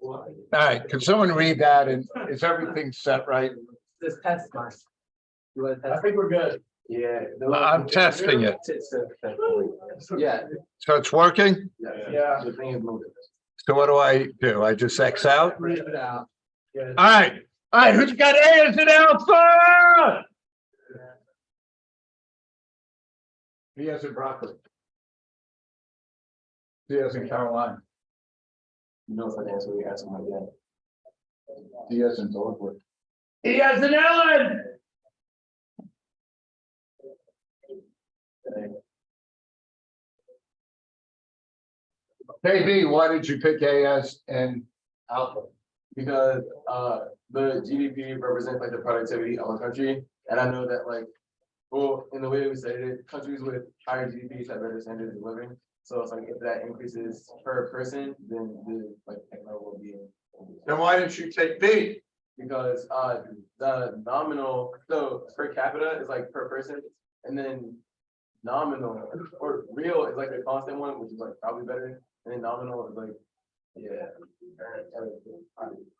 All right, can someone read that, and is everything set right? This test marks. You want to I test? think we're good. Yeah. I'm testing it. Yeah. So it's working? Yeah. The thing is moving. So what do? I just X out? Leave it out. All right, who's got A as an alpha? He has in broccoli. He has in Carolina. You know, if I answer, we ask him again. He has in Dogwood. He has an Ellen. KB, why did you pick A as an alpha? Because the GDP represents like the productivity of a country, and I know that like, well, in the way we studied it, countries with higher GDPs have better standards of living. So it's like if that increases per person, then the like economic will be. Then why didn't you take B? Because the nominal, so per capita is like per person, and then nominal or real is like the constant one, which is like probably better, and then nominal is like, yeah.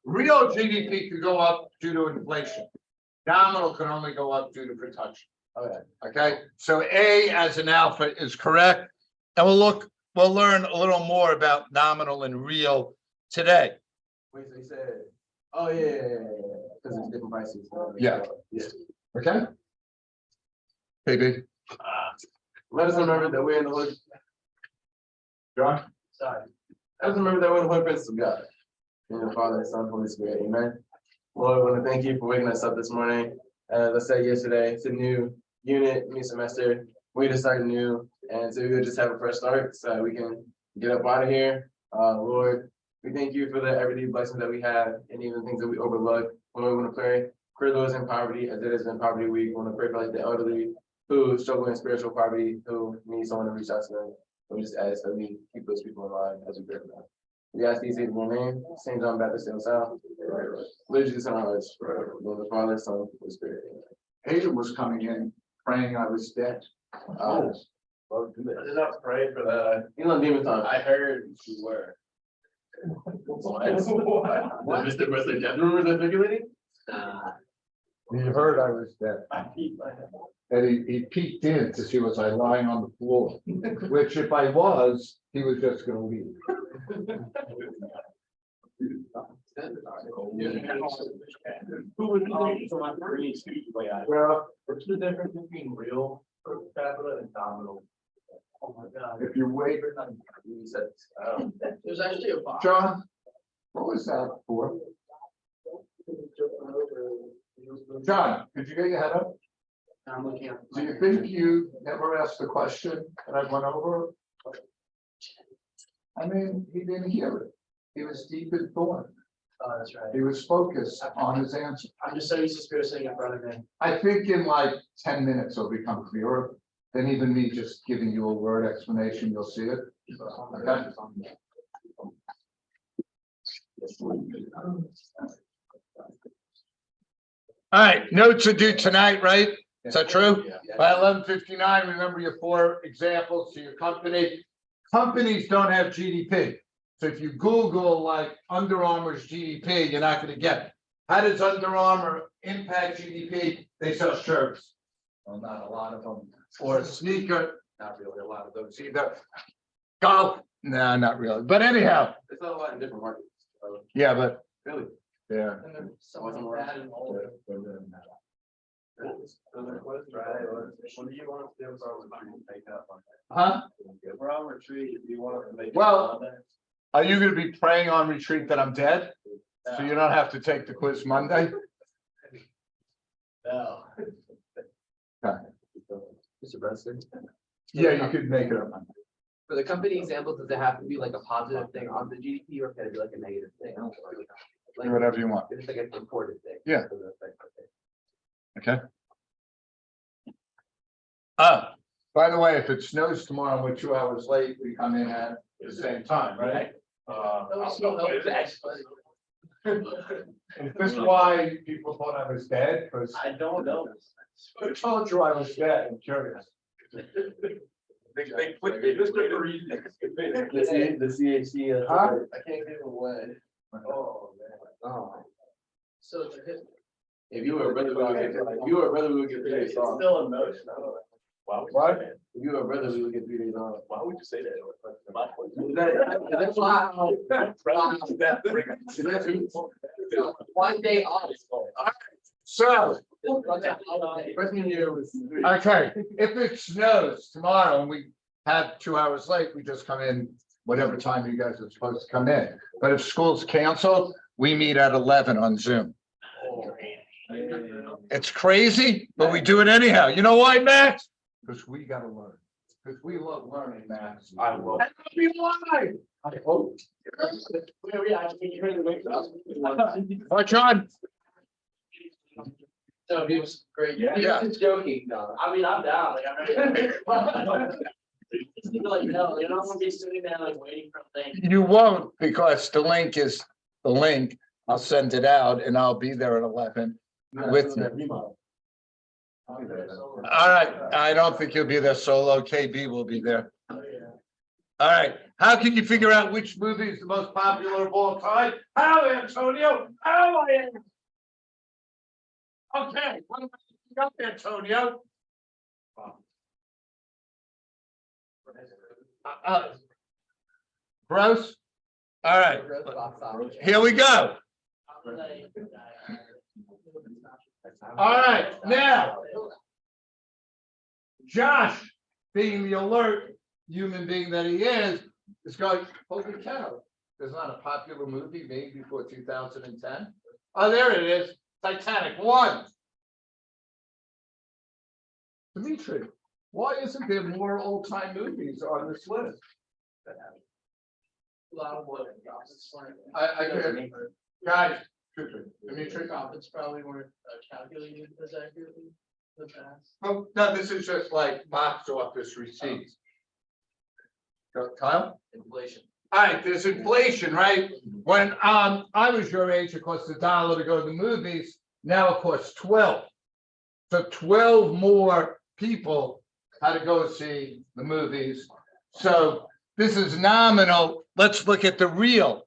Real GDP could go up due to inflation. Nominal can only go up due to production. Okay. Okay, so A as an alpha is correct. And we'll learn a little more about nominal and real today. Wait, so you said, oh yeah, because it's different prices. Yeah. Yeah. Okay. KB. Let us remember that we're in the hood. John. Sorry. Let us remember that we're in the hood presence of God. In the Father, Son, Holy Spirit. Amen. Lord, I want to thank you for waking us up this morning. As I said yesterday, it's a new unit, new semester. We just start new, and so we would just have a fresh start so we can get up out of here. Lord, we thank you for the everyday blessings that we have and even things that we overlook. Lord, we want to pray for those in poverty, as it has been Poverty Week. We want to pray for like the elderly who struggle in spiritual poverty, who need someone to reach out to them. We just ask that we keep those people alive as we pray for them. We ask these in your name, St. John Baptist in the South. Lord Jesus in our hearts, forever. Lord the Father, Son, Holy Spirit. Hayden was coming in praying I was dead. Well, I did not pray for that. you know, demon time. I heard you were. What? Mr. Wesley death rumors are circulating? You heard I was dead. I peed my head. And he peeked in to see was I lying on the floor, which if I was, he was just gonna leave. Who would my brain Well, what's the difference between real per capita and nominal? Oh my God. if you wait, There's actually a box. John, what was that for? John, could you get your head up? I'm looking at. Do you think you never asked the question that I went over? I mean, he didn't hear it. He was deep in thought. Oh, that's right. He was focused on his answer. I'm just so used to spirit sitting in front of me. I think in like 10 minutes it'll become clearer. Then even me just giving you a word explanation, you'll see it. Okay. All right, notes are due tonight, right? Is that true? By 11:59, remember your 4 examples to your company. Companies don't have GDP. So if you Google like Under Armour's GDP, you're not going to get it. How does Under Armour impact GDP? They sell shirts. Well, not a lot of them. Or a sneaker, not really a lot of those either. Golf, no, not really. But anyhow, It's not a lot in different markets. yeah, but Really? yeah. Someone bad and old. What do you want us to do for our retreat? Take up on that. Huh? If we're on retreat, do you want us to make? Well, are you going to be praying on retreat that I'm dead? So you don't have to take the quiz Monday? No. Mr. Preston, Yeah, you could make it up. for the company example, does it have to be like a positive thing on the GDP or can it be like a negative thing? Do whatever you want. If it's like a reported thing. Yeah. Okay. Okay. By the way, if it snows tomorrow, we're 2 hours late, we come in at the same time, right? This is why people thought I was dead, because I don't know. I told you I was dead, I'm curious. They put it just for reason. The CHC. Huh? I can't give away. Oh, man. Oh. So it's a- If you were a brother, we would get, if you were a brother, we would get 3 days It's off. still emotional. Why would you What? say that? If you were a brother, we would get 3 days off. Why would you say that? That's why. One day off. So, Freshman year was. okay, if it snows tomorrow and we have 2 hours late, we just come in whatever time you guys are supposed to come in. But if school's canceled, we meet at 11 on Zoom. It's crazy, but we do it anyhow. You know why, Max? Because we gotta learn. Because we love learning, Max. I will. And that'll be why. I hope. What, John? No, he was great. Yeah. He was just joking, no, I mean, I'm down, like, I'm ready. Just need to let you know, you don't want to be sitting there like waiting for a thing. You won't, because the link is the link. I'll send it out and I'll be there at 11 with you. All right, I don't think you'll be there solo. KB will be there. Oh, yeah. All right, how can you figure out which movie is the most popular of all time? How, Antonio? How I am? Okay, what about you up, Antonio? Gross? All right, here we go. All right, now. Josh, being the alert human being that he is going, holy cow, there's not a popular movie made before 2010. Oh, there it is, Titanic 1. Dimitri, why isn't there more old-time movies on this list? A lot of what, it's like. I could, guys, Dimitri. It's probably weren't calculated as accurately in the past. Oh, no, this is just like box office receipts. Kyle? Inflation. All right, there's inflation, right? When I was your age, it cost $1 to go to the movies. Now it costs 12. So 12 more people had to go see the movies. So this is nominal. Let's look at the real.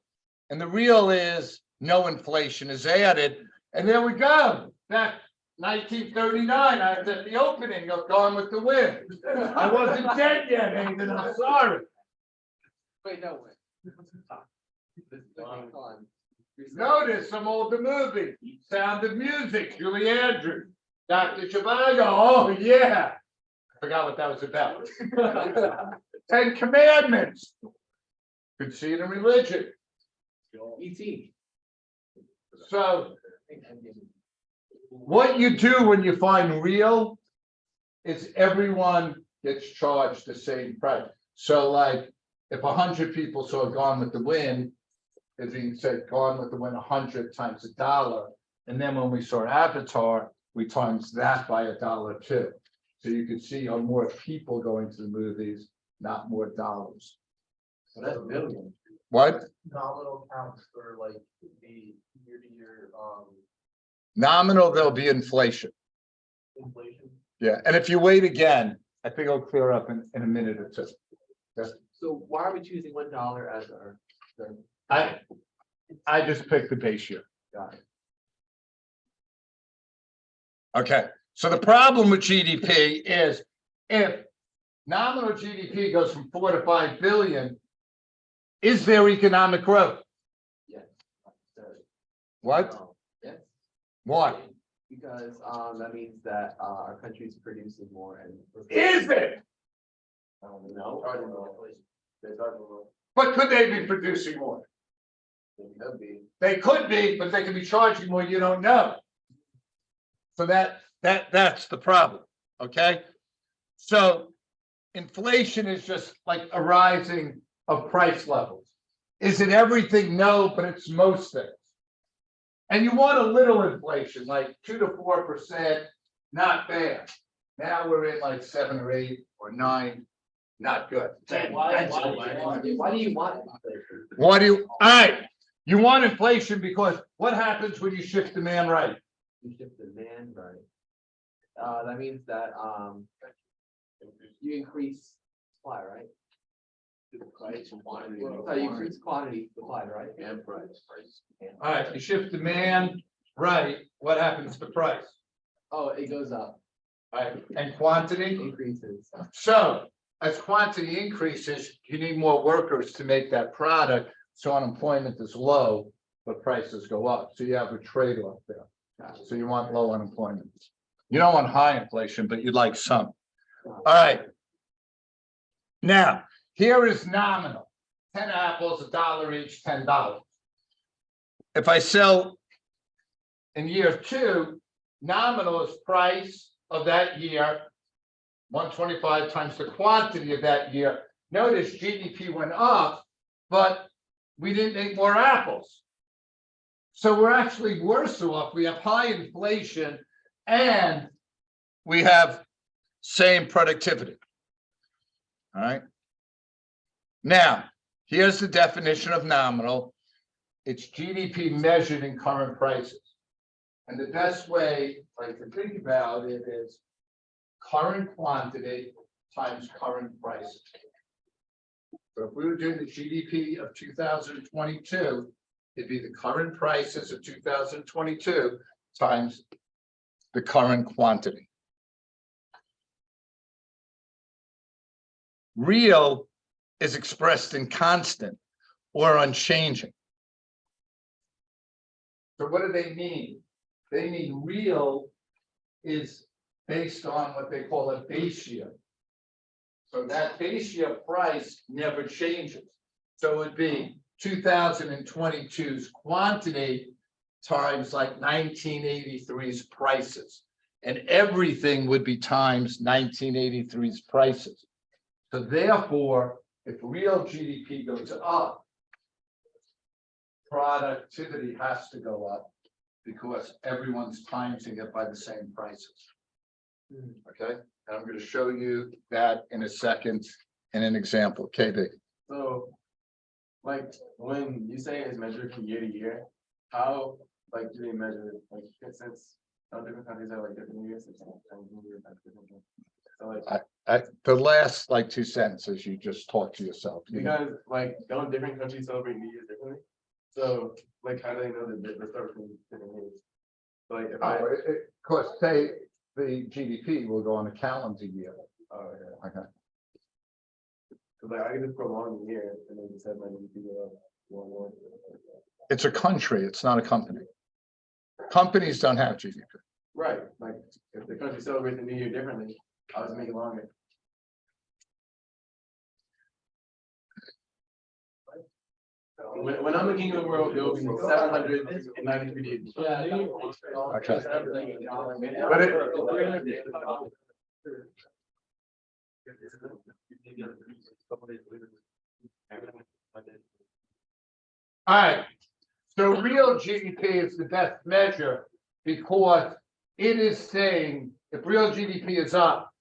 And the real is no inflation is added. And there we go. Back 1939, I was at the opening of Gone with the Wind. I wasn't dead yet, Hayden. I'm sorry. Wait, no way. Notice some older movies. Sound of Music, Julie Andrews, Dr. Zhivago. Oh, yeah. I forgot what that was about. 10 Commandments. Could see it in religion. E.T. So what you do when you find real is everyone gets charged the same price. So like if 100 people saw Gone with the Wind, as he said, Gone with the Wind 100 times $1. And then when we saw Avatar, we times that by $1 too. So you could see how more people going to the movies, not more dollars. So that's billion. What? Nominal counts for like the year-to-year, Nominal, there'll be inflation. inflation. Yeah, and if you wait again, I think it'll clear up in a minute or two. So why are we choosing $1 as our? I just picked the base year. Got it. Okay, so the problem with GDP is if nominal GDP goes from 4 to 5 billion, is there economic growth? Yes. What? Yes, Why? because that means that our country's producing more and. Is it? No. But could they be producing more? They could be, but they could be charging more, you don't know. So that's the problem, okay? So inflation is just like a rising of price levels. Is it everything? No, but it's most things. And you want a little inflation, like 2 to 4%, not bad. Now we're in like 7 or 8 or 9, not good. 10. Why do you want inflation? Why do you, all right, you want inflation because what happens when you shift demand right? You shift demand, right? That means that you increase supply, right? Price and quantity. So you increase quantity supplied, right? And price. All right, you shift demand, right, what happens to price? Oh, it goes up, All right, and quantity? increases. So as quantity increases, you need more workers to make that product. So unemployment is low, but prices go up. So you have a trade-off there. So you want low unemployment. You don't want high inflation, but you'd like some. All right. Now, here is nominal. 10 apples, $1 each, $10. If I sell in year 2, nominal is price of that year, 125 times the quantity of that year. Notice GDP went up, but we didn't make more apples. So we're actually worse off. We have high inflation and we have same productivity. All right. Now, here's the definition of nominal. It's GDP measured in current prices. And the best way, like, to think about it is current quantity times current prices. So if we were doing the GDP of 2022, it'd be the current prices of 2022 times the current quantity. Real is expressed in constant or unchanging. So what do they mean? They mean real is based on what they call a base year. So that base year price never changes. So it'd be 2022's quantity times like 1983's prices. And everything would be times 1983's prices. So therefore, if real GDP goes up, productivity has to go up because everyone's timesing it by the same prices. Okay, and I'm going to show you that in a second in an example. KB. So, like, when you say it's measured from year to year, how, like, do they measure it? Like, since some different countries have like different years, it's like 10 years, that's different. So like, The last like 2 sentences you just talk to yourself. You know? because like, don't different countries celebrate New Year's differently? So, like, how do they know that they start from different years? So, like, if I, Of course, say the GDP will go on a calendar year. Okay. so like, I can just prolong the year and then just have my GDP go up more. It's a country, it's not a company. Companies don't have GDP. Right, like, if the country celebrates the New Year differently, I'll just make it longer. When I'm the king of the world, there will be 793 days. Okay. But All right, so real GDP is the best measure because it is saying if real GDP is up,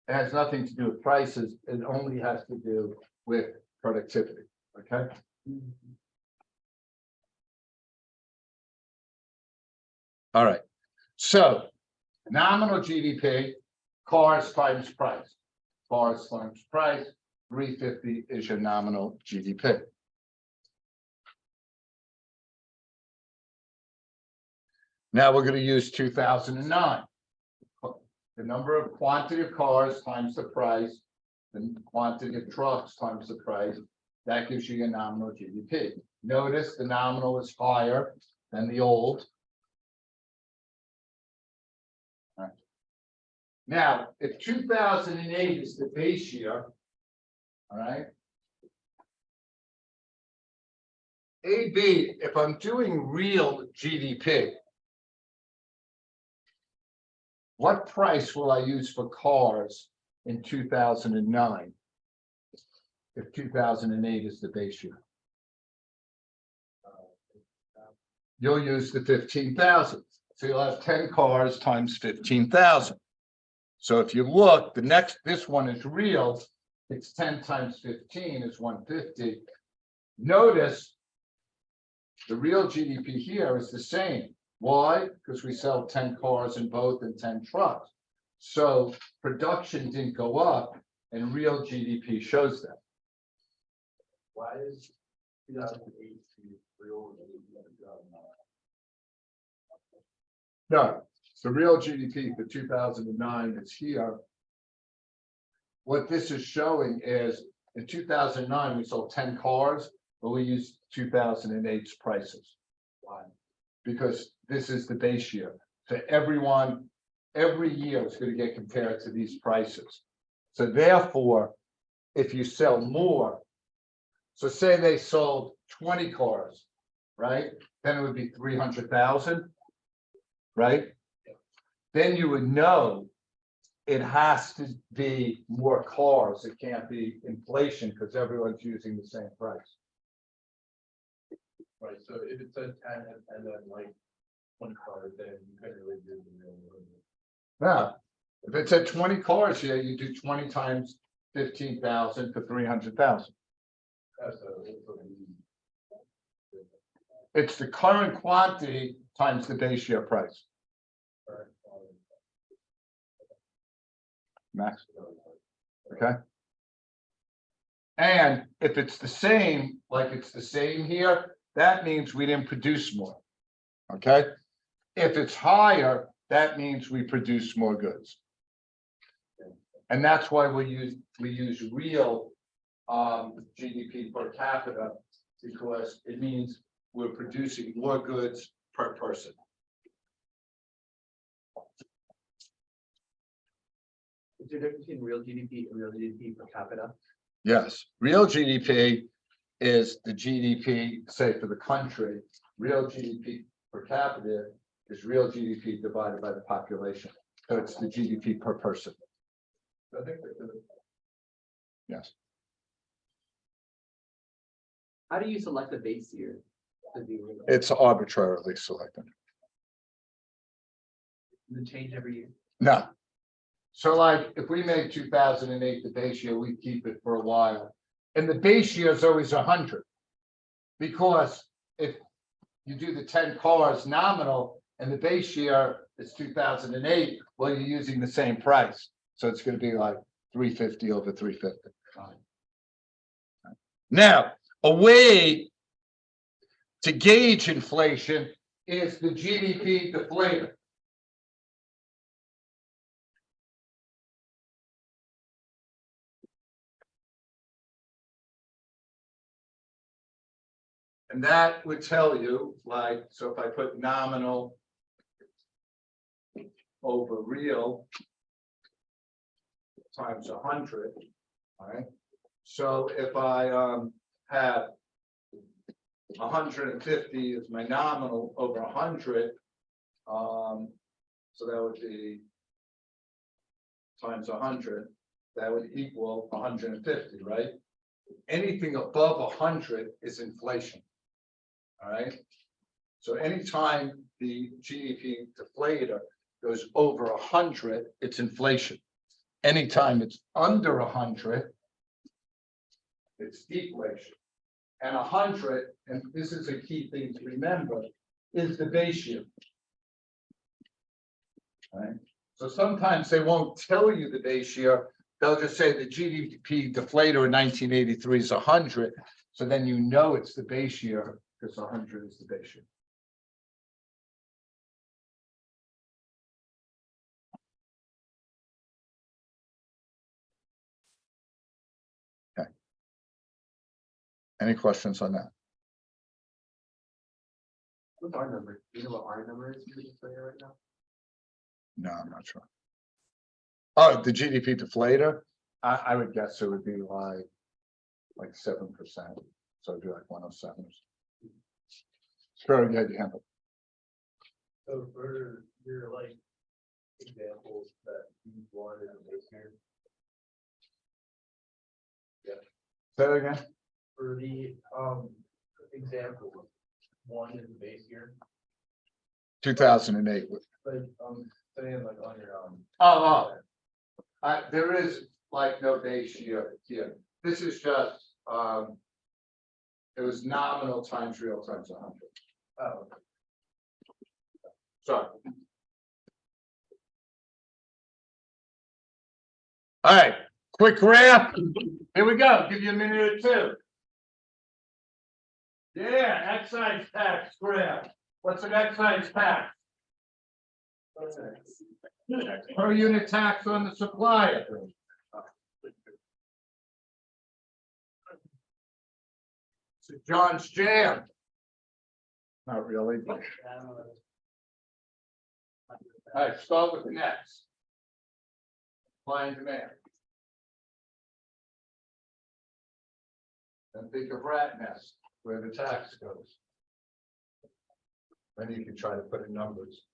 it has nothing to do with prices, it only has to do with productivity, okay? All right, so nominal GDP, cars times price. Cars times price, 350 is your nominal GDP. Now we're going to use 2009. The number of quantity of cars times the price, the quantity of trucks times the price, that gives you your nominal GDP. Notice the nominal is higher than the old. All right. Now, if 2008 is the base year, all right, AB, if I'm doing real GDP, what price will I use for cars in 2009? If 2008 is the base year? You'll use the 15,000. So you'll have 10 cars times 15,000. So if you look, this one is real. It's 10 times 15 is 150. Notice the real GDP here is the same. Why? Because we sell 10 cars in both and 10 trucks. So production didn't go up, and real GDP shows that. Why is 2008 real? No, the real GDP for 2009 is here. What this is showing is in 2009, we sold 10 cars, but we used 2008's prices. Why? Because this is the base year. So everyone, every year is going to get compared to these prices. So therefore, if you sell more, so say they sold 20 cars, right? Then it would be 300,000, right? Then you would know it has to be more cars. It can't be inflation because everyone's using the same price. Right, so if it says 10 and then like 1 car, then you couldn't really do the real world. Now, if it's at 20 cars here, you do 20 times 15,000 for 300,000. That's a. It's the current quantity times the base year price. Max. Okay. And if it's the same, like it's the same here, that means we didn't produce more. Okay. If it's higher, that means we produce more goods. And that's why we use real GDP per capita, because it means we're producing more goods per person. Is there a difference between real GDP and real GDP per capita? Yes, real GDP is the GDP, say for the country. Real GDP per capita is real GDP divided by the population. So it's the GDP per person. I think that the. Yes. How do you select the base year? To be real? It's arbitrarily selected. Does it change every year? No. So like if we made 2008 the base year, we keep it for a while. And the base year is always 100. Because if you do the 10 cars nominal and the base year is 2008, well, you're using the same price. So it's going to be like 350 over 350. Now, a way to gauge inflation is the GDP deflator. And that would tell you, like, so if I put nominal over real times 100, all right? So if I have 150 as my nominal over 100, so that would be times 100, that would equal 150, right? Anything above 100 is inflation. All right. So anytime the GDP deflator goes over 100, it's inflation. Anytime it's under 100, it's deflation. And 100, and this is a key thing to remember, is the base year. All right. So sometimes they won't tell you the base year. They'll just say the GDP deflator in 1983 is 100. So then you know it's the base year because 100 is the base year. Okay. Any questions on that? What's our number? Do you know what our number is for the player right now? No, I'm not sure. Oh, the GDP deflator, I would guess it would be like 7%. So it'd be like 107. Sure, yeah, you have it. So for your like examples that you wanted in this year. Say that again. For the example, one is the base year, 2008. but saying like on your There is like no base year here. This is just it was nominal times real times 100. oh, Sorry. All right, Quick graph. Here we go. Give you a minute or two. Yeah, excise tax graph. What's an excise tax? Per unit tax on the supplier. So John's Jam. Not really. All right, start with the next. Supply and demand. Then think of rat nest, where the tax goes. Then you can try to put in numbers.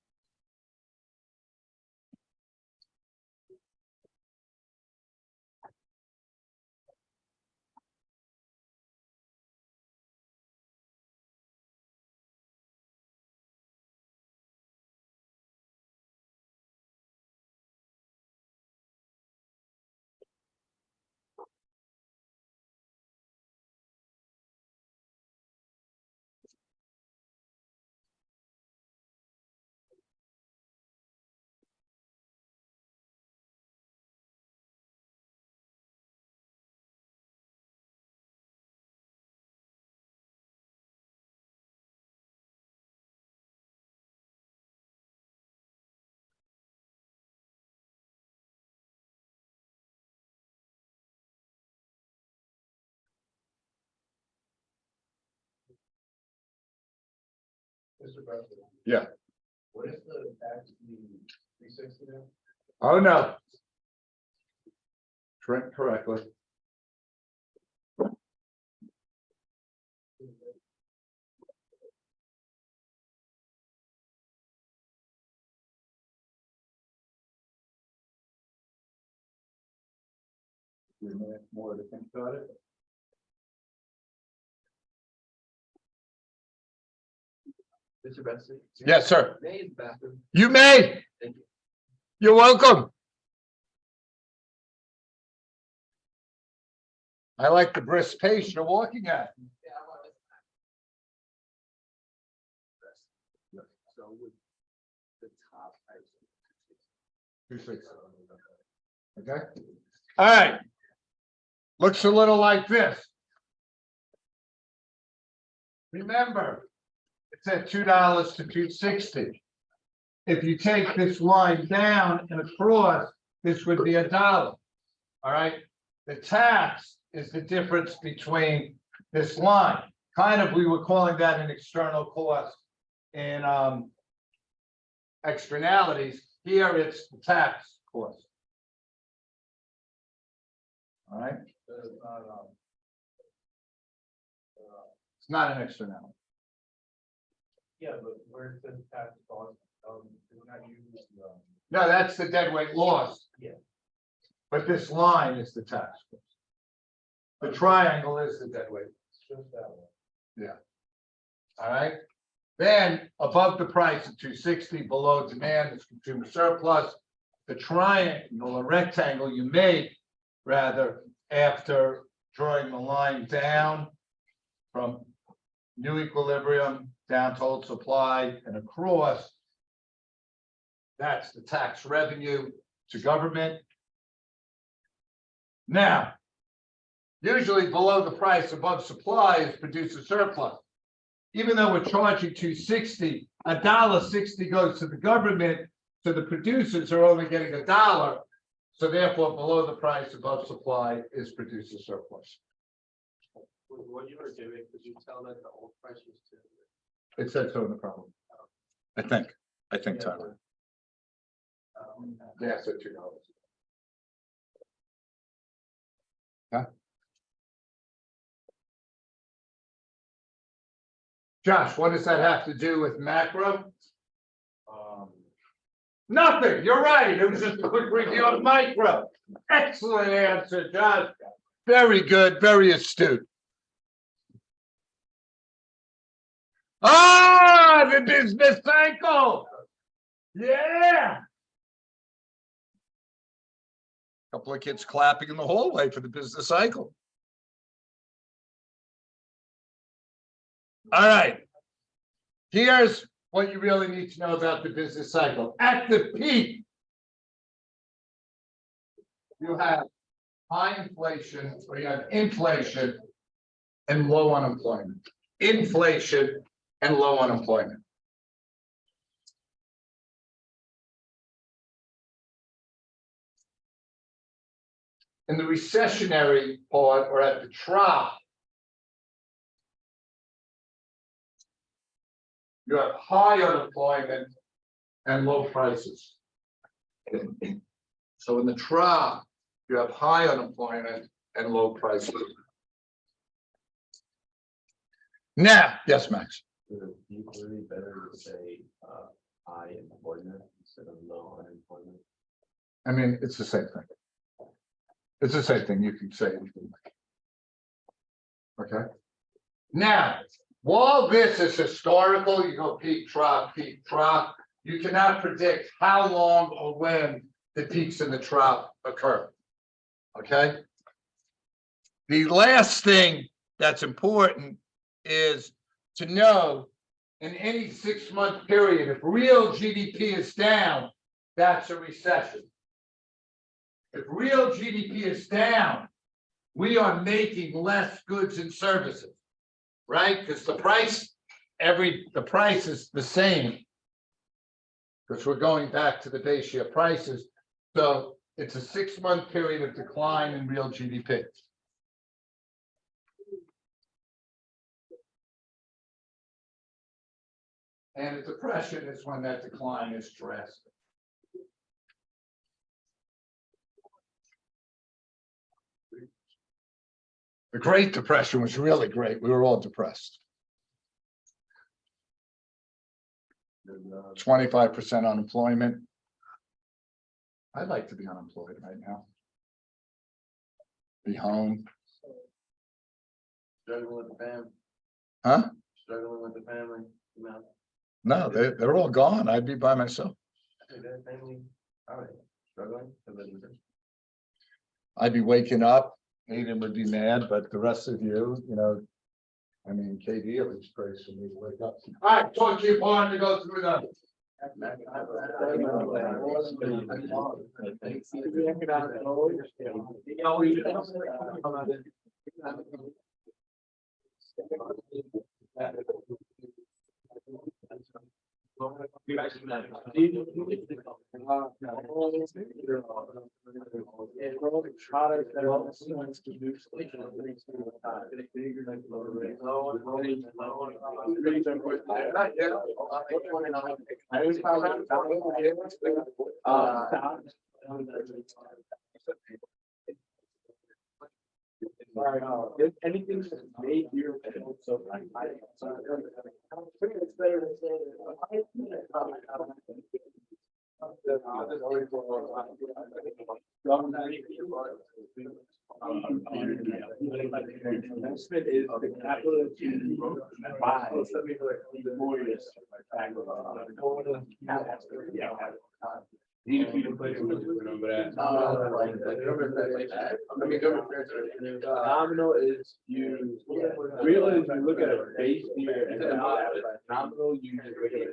Mr. President. Yeah. What is the tax, the 360 now? Oh, no. Drink correctly. More to think about it. Mr. President. Yes, sir. May is bathroom. You may. Thank you. You're welcome. I like the brisk pace you're walking at. So with the top. 260. Okay. All right. Looks a little like this. Remember, it's at $2 to 260. If you take this line down and across, this would be $1. All right. The tax is the difference between this line. Kind of, we were calling that an external cost in externalities. Here it's the tax cost. All right. It's not an externality. Yeah, but where it says tax cost, do not use, No, that's the deadweight loss. Yeah. But this line is the tax cost. The triangle is the deadweight. just that one. All right. Then above the price of 260, below demand is consumer surplus. The triangle or rectangle you make, rather, after drawing the line down from new equilibrium down to old supply and across, that's the tax revenue to government. Now, usually below the price, above supply is producer surplus. Even though we're charging 260, $1.60 goes to the government, so the producers are only getting $1. So therefore, below the price, above supply is producer surplus. What you were doing, could you tell that the old price was two? It said so in the problem. I think, Tyler. Yeah, so $2. Huh? Josh, what does that have to do with macro? Nothing, you're right. It was just a quick review of micro. Excellent answer, Josh. Very good, very astute. Ah, the business cycle. Yeah. Couple of kids clapping in the hallway for the business cycle. All right. Here's what you really need to know about the business cycle. At the peak, you have high inflation, or you have inflation and low unemployment. Inflation and low unemployment. In the recessionary part, or at the trough, you have high unemployment and low prices. So in the trough, you have high unemployment and low prices. Now, yes, Max. Is it equally better to say, high employment instead of low unemployment? I mean, it's the same thing. It's the same thing. You can say anything. Okay. Now, while this is historical, you go peak, trough, you cannot predict how long or when the peaks and the trough occur. Okay. The last thing that's important is to know in any 6-month period, if real GDP is down, that's a recession. If real GDP is down, we are making less goods and services, right? Because the price is the same. Because we're going back to the base year prices. So it's a 6-month period of decline in real GDP. And a depression is when that decline is drastic. The Great Depression was really great. We were all depressed. 25% unemployment. I'd like to be unemployed right now. Be home. Struggling with the family. Huh? Struggling with the family. No. No, they're all gone. I'd be by myself. Their family, all right, struggling to live with it. I'd be waking up. Aiden would be mad, but the rest of you, I mean, KD, it was crazy for me to wake up. All right, talk to you, Barn, to go through that. If anything that's made here, so I think it's better to say investment is the capital to buy more is nominal is you real is you look at a base year and then nominal you just look at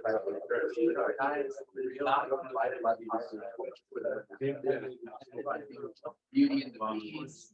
Beauty and the Beast.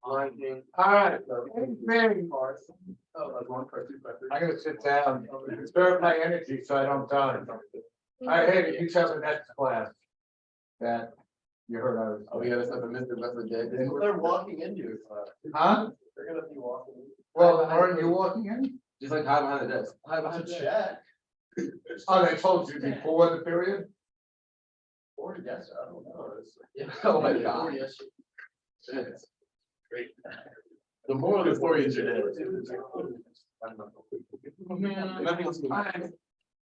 All right, man, I gotta sit down, conserve my energy so I don't die. All right, hey, you tell the next class that you heard I was. Oh, we gotta set the Mr. Best of the day. They're walking into your class. Huh? They're gonna be walking. Well, aren't you walking in? Just like hide behind the desk. I have to check. Oh, they told you before the period? Or yes, I don't know. It's- Oh my God. Yes. Shit. The more of the story is your day. Nothing else.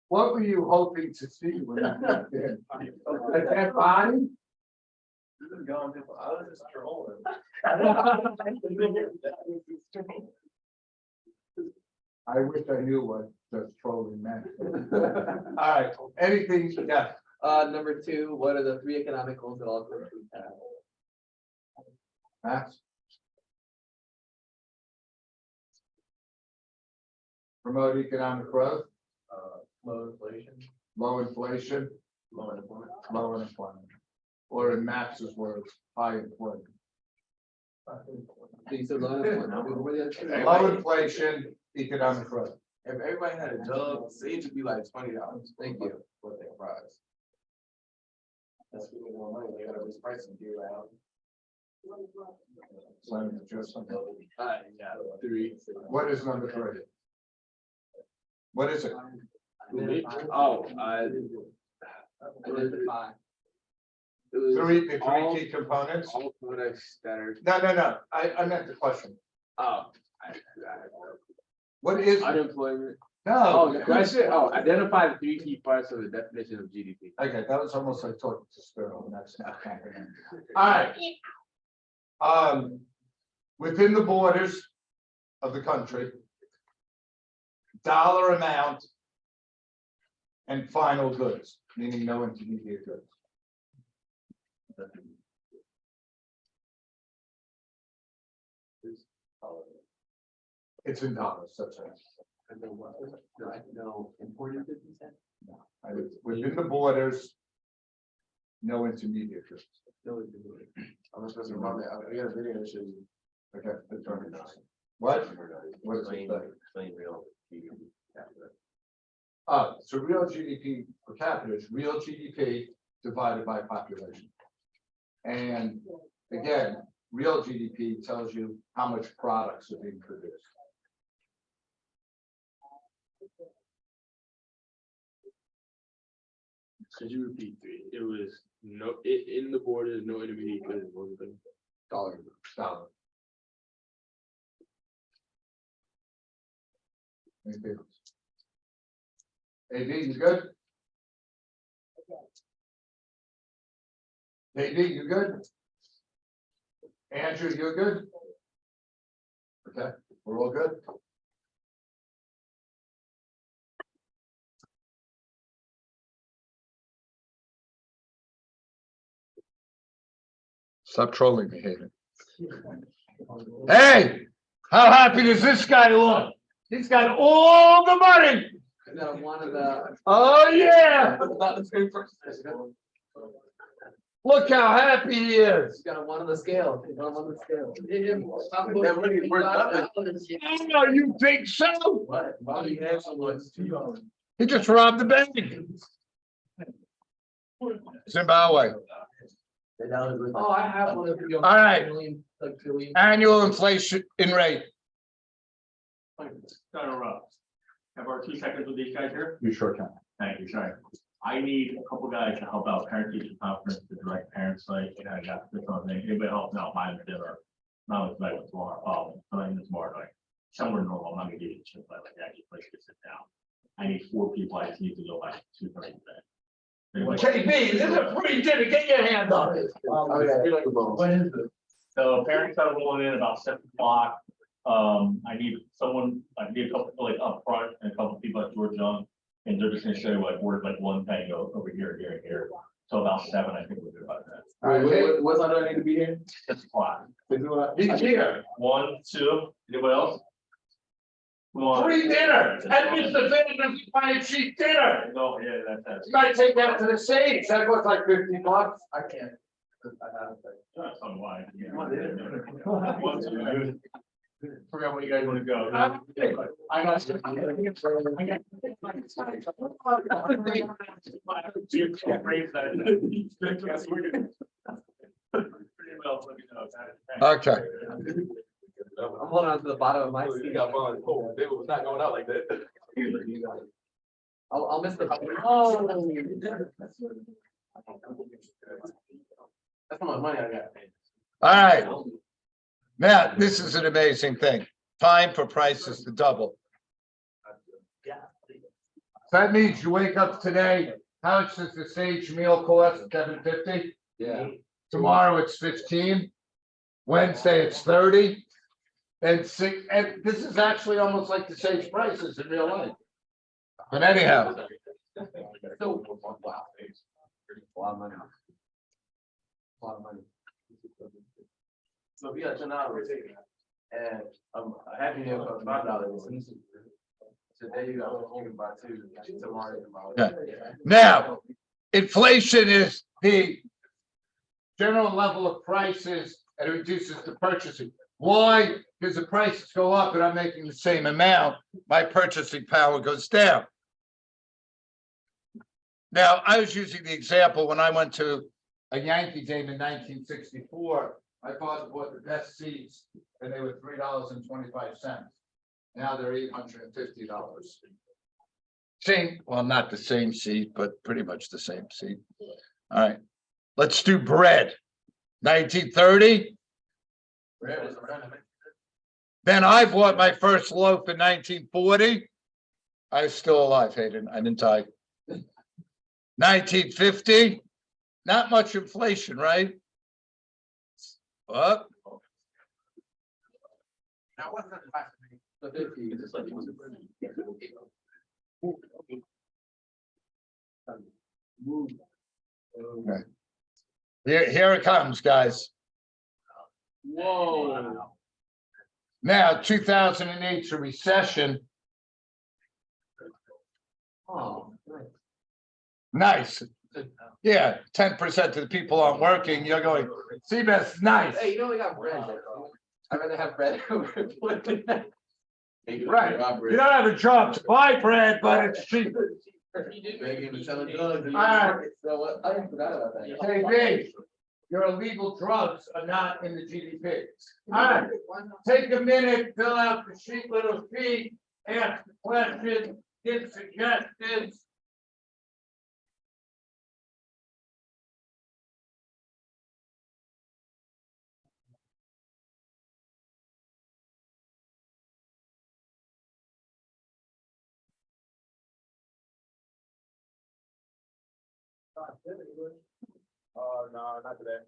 What were you hoping to see when you walked in? A dead body? This is going to- I was just trolling. I wish I knew what just trolling meant. All right, anything, yeah, Number two, what are the three economic goals that all countries have? Max? Promote economic growth, Low inflation. low inflation, Low unemployment. low unemployment. Or in Max's words, high employment. So you said low unemployment. What were the other two? Low inflation, economic growth. If everybody had a job, Sage would be like $20. Thank you for the prize. That's what we want money. They gotta raise prices year round. Simon, just something. Yeah, three. What is number three? What is it? Oh, Identify. it was The all- three key components? all products that are, No, I meant the question. oh, What is, it? unemployment. no, Oh, the question, identify the three key parts of the definition of GDP. okay, that was almost like talking to Sparrow, and that's not happening. All right. Within the borders of the country. Dollar amount. And final goods, meaning no intermediate goods. It's in dollars, such as. No, important goods, you said? Within the borders. No intermediate goods. I'm supposed to run it. I got a video that shows you. Okay. that's what it is. What? What does it say? So real GDP per capita is real GDP divided by population. And again, real GDP tells you how much products are being produced. Could you repeat three? It was no, in the borders, no intermediate goods. What was the Dollar. Anything else? AD, you good? AD, you good? Andrew, you good? Okay, we're all good? Stop trolling me, Hayden. Hey, how happy does this guy look? He's got all the money. You got one of the. Oh, yeah. About the same person. Look how happy he is. You got a one on the scale. One on the scale. That money is worth nothing. Oh, you think so? What? Bobby Hanson was $2. He just robbed the bank. Zimbabwe. Oh, I have one of the. All right. Like billion. Annual inflation in rate. Have our 2 seconds with these guys here. You sure can. Thank you, sorry. I need a couple guys to help out parent teacher conference, the direct parent site, and I got this on thing. Anybody helping out my dinner? Not only tonight, but tomorrow, tonight and tomorrow, like somewhere normal, I'm not gonna give you a chance, but like actually place to sit down. I need 4 people, I just need to go by 2:30 today. KB, this is a free dinner. Get your hand on it. When is it? So parents are rolling in about 7 o'clock. I need someone, I need a couple like up front and a couple people at George Young. And they're just gonna show you like where like one thing over here, here, and here. So about 7, I think we're good about that. What's on, do I need to be here? That's fine. He's here. 1, 2, anybody else? Come on. Free dinner. That means the vendor if you buy a cheap dinner. No, yeah, that's. You gotta take that to the Sage. That was like $50. I can't. That's on why. 1, 2. Forgot where you guys wanna go. I got. You can't raise that. Pretty well, let me know. Okay. I'm holding on to the bottom of my seat. It was not going out like that. I'll miss the. Oh. That's how much money I got. All right. Now, this is an amazing thing. Time for prices to double. That means you wake up today, how much does the Sage meal cost? $7.50? Yeah. Tomorrow it's 15. Wednesday it's 30. And 6, and this is actually almost like the Sage prices in real life. But anyhow, So, wow. A lot of money. A lot of money. So if you got $10 and a happy meal costs $5. Today you can buy 2, tomorrow you can buy 1. Yeah. Now, inflation is the general level of prices and it reduces the purchasing. Why? Because the prices go up and I'm making the same amount, my purchasing power goes down. Now, I was using the example when I went to a Yankee game in 1964. I bought the best seats and they were $3.25. Now they're $850. Same, well, not the same seat, but pretty much the same seat. All right, let's do bread. 1930. Then I bought my first loaf in 1940. I was still alive, Hayden. I didn't die. 1950. Not much inflation, right? What? Here it comes, guys. Whoa. Now, 2008's a recession. Oh, Nice. Yeah, 10% of the people aren't working. You're going, see, that's nice. hey, you know we got bread there. I'd rather have bread over. Right. You don't have a job to buy bread, but it's cheap. Alright. So what? I forgot about that. KB, your illegal drugs are not in the GDP. Alright, take a minute, fill out the sheet, little sheet, ask questions, give suggestions. No, not today.